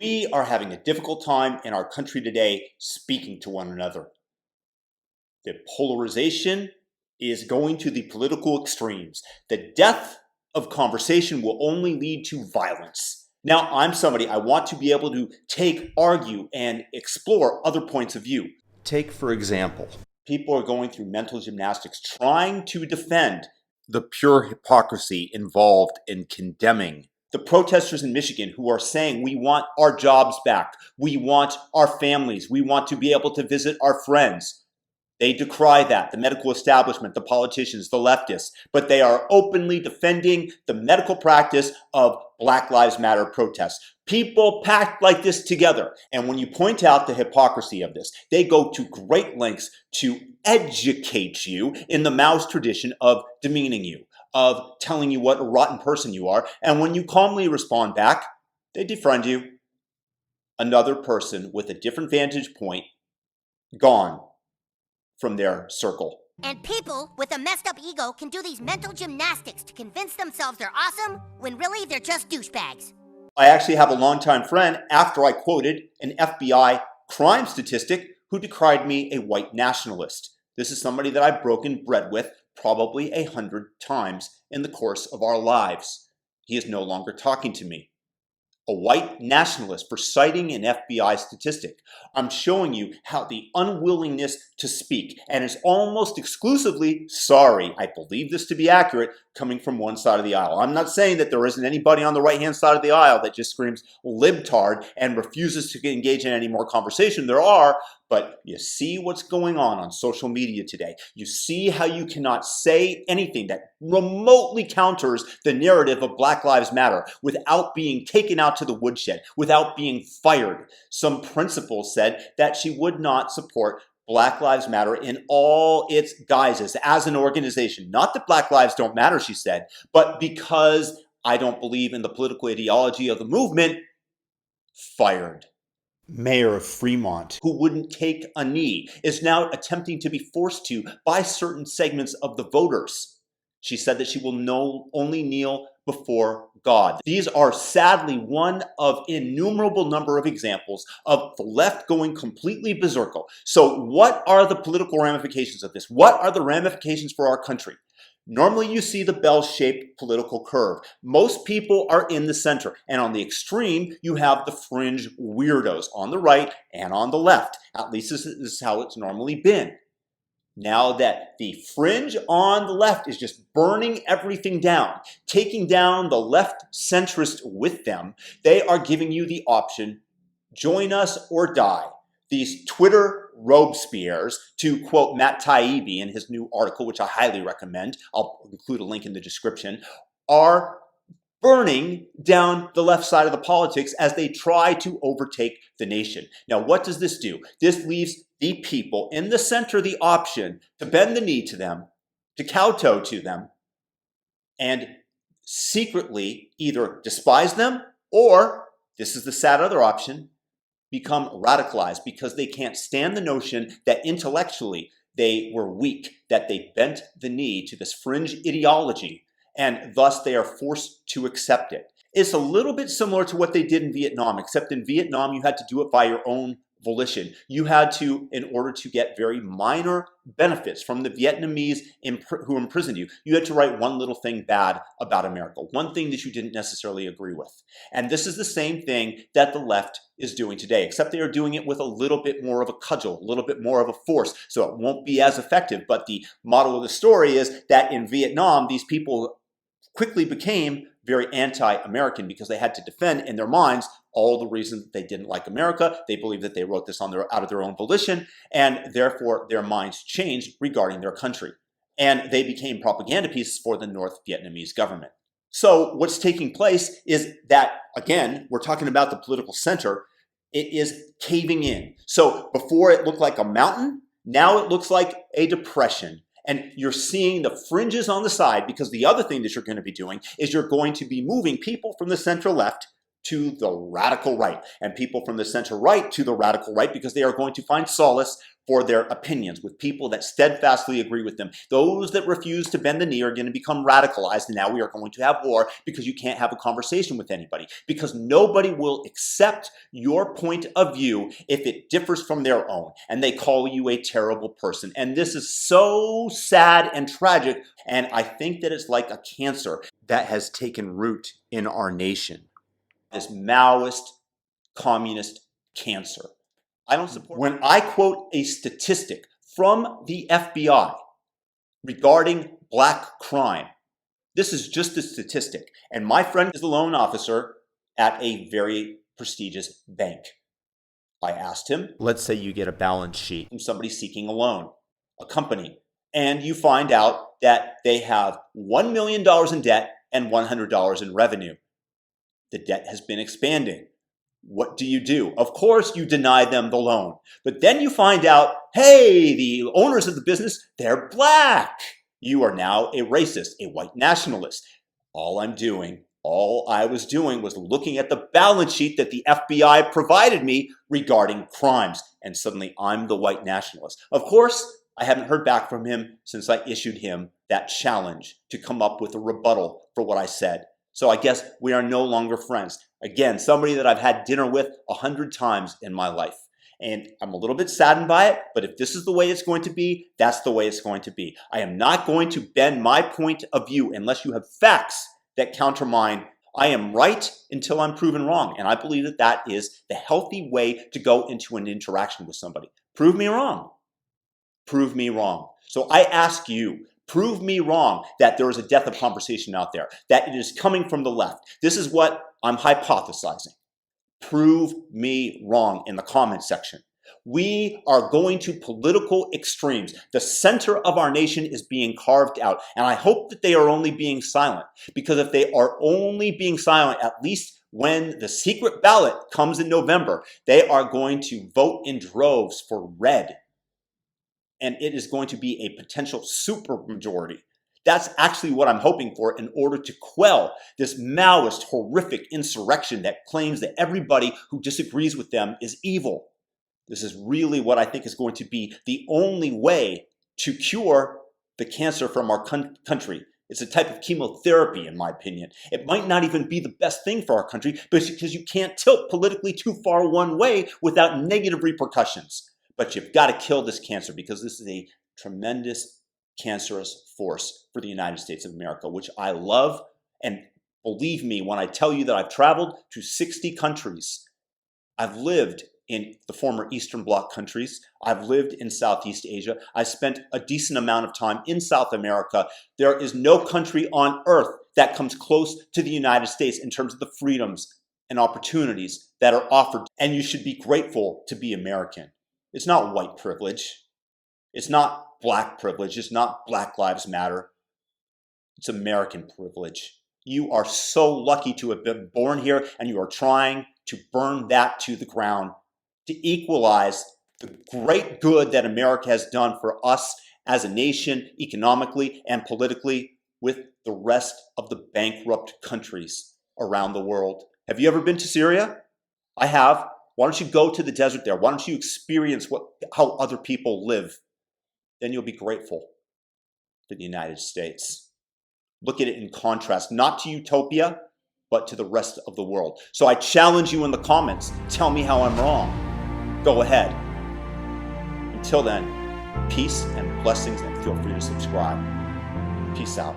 We are having a difficult time in our country today speaking to one another. The polarization is going to the political extremes. The death of conversation will only lead to violence. Now, I'm somebody, I want to be able to argue, and explore other points of view. Take, for example, people are going through mental gymnastics trying to defend the pure hypocrisy involved in condemning the protesters in Michigan who are saying we want our jobs back, we want our families, we want to be able to visit our friends. They decry that, the medical establishment, the politicians, the leftists, but they are openly defending the medical practice of Black Lives Matter protests. People packed like this together. And when you point out the hypocrisy of this, they go to great lengths to educate you in the Mao's tradition of demeaning you, of telling you what a rotten person you are. And when you calmly respond back, they defriend you. Another person with a different vantage point, gone from their circle. And people with a messed up ego can do these mental gymnastics to convince themselves they're awesome when really they're just douchebags. I actually have a longtime friend, after I quoted an FBI crime statistic, who decried me a white nationalist. This is somebody that I've broken bread with probably 100 times in the course of our lives. He is no longer talking to me. A white nationalist for citing an FBI statistic. I'm showing you how the unwillingness to speak, and it's almost exclusively, sorry, I believe this to be accurate, coming from one side of the aisle. I'm not saying that there isn't anybody on the right-hand side of the aisle that just screams libtard and refuses to engage in any more conversation. There are, but you see what's going on social media today. You see how you cannot say anything that remotely counters the narrative of Black Lives Matter without being taken out to the woodshed, without being fired. Some principal said that she would not support Black Lives Matter in all its guises as an organization. Not that Black lives don't matter, she said, but because I don't believe in the political ideology of the movement, fired. Mayor of Fremont, who wouldn't take a knee, is now attempting to be forced to by certain segments of the voters. She said that she will only kneel before God. These are sadly one of innumerable number of examples of the left going completely berserk. So what are the political ramifications of this? What are the ramifications for our country? Normally you see the bell-shaped political curve. Most people are in the center, and on the extreme you have the fringe weirdos on the right and on the left. At least this is how it's normally been. Now that the fringe on the left is just burning everything down, taking down the left centrist with them, they are giving you the option, join us or die. These Twitter Robespierres, to quote Matt Taibbi in his new article, which I highly recommend, I'll include a link in the description, are burning down the left side of the politics as they try to overtake the nation. Now, what does this do? This leaves the people in the center the option to bend the knee to them, to kowtow to them, and secretly either despise them or, this is the sad other option, become radicalized because they can't stand the notion that intellectually they were weak, that they bent the knee to this fringe ideology, and thus they are forced to accept it. It's a little bit similar to what they did in Vietnam, except in Vietnam you had to do it by your own volition. You had to, in order to get very minor benefits from the Vietnamese who imprisoned you, you had to write one little thing bad about America, one thing that you didn't necessarily agree with. And this is the same thing that the left is doing today, except they are doing it with a little bit more of a cudgel, a little bit more of a force, so it won't be as effective. But the model of the story is that in Vietnam, these people quickly became very anti-American because they had to defend in their minds all the reasons that they didn't like America. They believed that they wrote this out of their own volition, and therefore their minds changed regarding their country. And they became propaganda pieces for the North Vietnamese government. So what's taking place is that, again, we're talking about the political center, it is caving in. So before it looked like a mountain, now it looks like a depression. And you're seeing the fringes on the side, because the other thing that you're going to be doing is you're going to be moving people from the center left to the radical right, and people from the center right to the radical right, because they are going to find solace for their opinions with people that steadfastly agree with them. Those that refuse to bend the knee are going to become radicalized, and now we are going to have war because you can't have a conversation with anybody, because nobody will accept your point of view if it differs from their own, and they call you a terrible person. And this is so sad and tragic, and I think that it's like a cancer that has taken root in our nation. This Maoist, communist cancer. I don't support. When I quote a statistic from the FBI regarding black crime, this is just a statistic. And my friend is a loan officer at a very prestigious bank. I asked him, let's say you get a balance sheet from somebody seeking a loan, a company, and you find out that they have $1 million in debt and $100 in revenue. The debt has been expanding. What do? Of course, you deny them the loan. But then you find out, hey, the owners of the business, they're black. You are now a racist, a white nationalist. All I was doing was looking at the balance sheet that the FBI provided me regarding crimes. And suddenly I'm the white nationalist. Of course, I haven't heard back from him since I issued him that challenge to come up with a rebuttal for what I said. So I guess we are no longer friends. Again, somebody that I've had dinner with 100 times in my life. And I'm a little bit saddened by it, but if this is the way it's going to be, that's the way it's going to be. I am not going to bend my point of view unless you have facts that counter mine. I am right until I'm proven wrong. And I believe that that is the healthy way to go into an interaction with somebody. Prove me wrong. Prove me wrong. So I ask you, prove me wrong that there is a death of conversation out there, that it is coming from the left. This is what I'm hypothesizing. Prove me wrong in the comment section. We are going to political extremes. The center of our nation is being carved out, and I hope that they are only being silent, because if they are only being silent, at least when the secret ballot comes in November, they are going to vote in droves for red. And it is going to be a potential supermajority. That's actually what I'm hoping for in order to quell this Maoist, horrific insurrection that claims that everybody who disagrees with them is evil. This is really what I think is going to be the only way to cure the cancer from our country. It's a type of chemotherapy, in my opinion. It might not even be the best thing for our country, but it's because you can't tilt politically too far one way without negative repercussions. But you've got to kill this cancer, because this is a tremendous cancerous force for the United States of America, which I love. And believe me when I tell you that I've traveled to 60 countries. I've lived in the former Eastern Bloc countries. I've lived in Southeast Asia. I spent a decent amount of time in South America. There is no country on earth that comes close to the United States in terms of the freedoms and opportunities that are offered. And you should be grateful to be American. It's not white privilege. It's not black privilege. It's not Black Lives Matter. It's American privilege. You are so lucky to have been born here, and you are trying to burn that to the ground to equalize the great good that America has done for us as a nation, economically and politically, with the rest of the bankrupt countries around the world. Have you ever been to Syria? I have. Why don't you go to the desert there? Why don't you experience how other people live? Then you'll be grateful for the United States. Look at it in contrast, not to utopia, but to the rest of the world. So I challenge you in the comments. Tell me how I'm wrong. Go ahead. Until then, peace and blessings, and feel free to subscribe. Peace out.